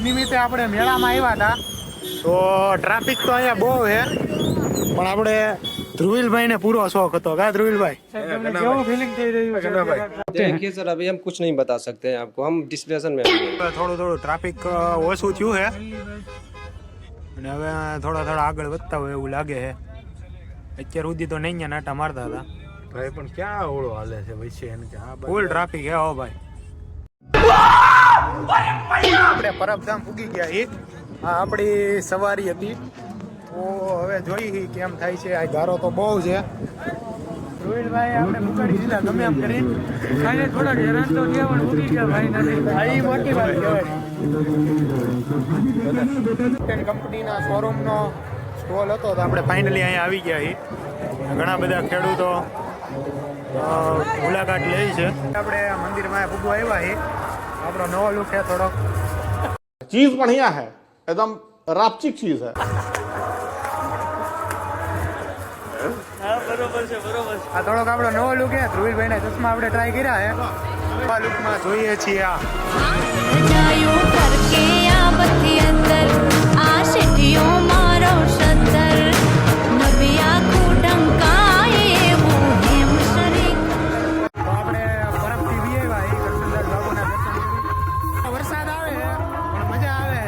નિમિત્તે આપણે મેળામાં આવ્યા હતા તો ટ્રાફિક તો અહીંયા બહુ છે પણ આપણે ધ્રુવીલભાઈ ને પૂરો શોખ હતો કા ધ્રુવીલભાઈ કેવું ફિલિંગ થઈ રહ્યું છે देखिए सर अभी हम कुछ नहीं बता सकते हैं आपको हम डिस्प्लेशन में થોડું ટ્રાફિક ઓછું થયું છે અને હવે થોડા આગળ વધતા હોય એવું લાગે છે અત્યાર સુધી તો નહીં નાટા મારતા હતા ભાઈ પણ ક્યાં ઓળો હાલે છે વચ્ચે એને કે આ ફૂલ ટ્રાફિક હે હો ભાઈ આપણે પરબધામ પૂગી ગયા છીએ આ આપણી સવારી હતી તો હવે જોઈ કેમ થાય છે આ ગારો તો બહુ છે રોહિલભાઈ આપણે મુકાડી દીધા ગમે એમ કરી ખાઈને થોડા હેરાન તો થયા પણ મૂકી ગયા ભાઈ નથી આ મોટી વાત કહેવાય કંપનીના શોરૂમનો સ્ટોલ હતો તો આપણે ફાઇનલી અહીંયા આવી ગયા છીએ ઘણા બધા ખેડૂતો મુલાકાત લે છે આપણે મંદિરમાં પૂગવા આવ્યા છીએ આપણો નવો લુક છે થોડોક चीज बढ़िया है एकदम रापचिक चीज है આ થોડોક આપણો નવો લુક છે ધ્રુવીલભાઈ ના ચશ્મા આપણે ટ્રાય કર્યા છે નવા લુકમાં જોઈએ છીએ આ વરસાદ આવે પણ મજા આવે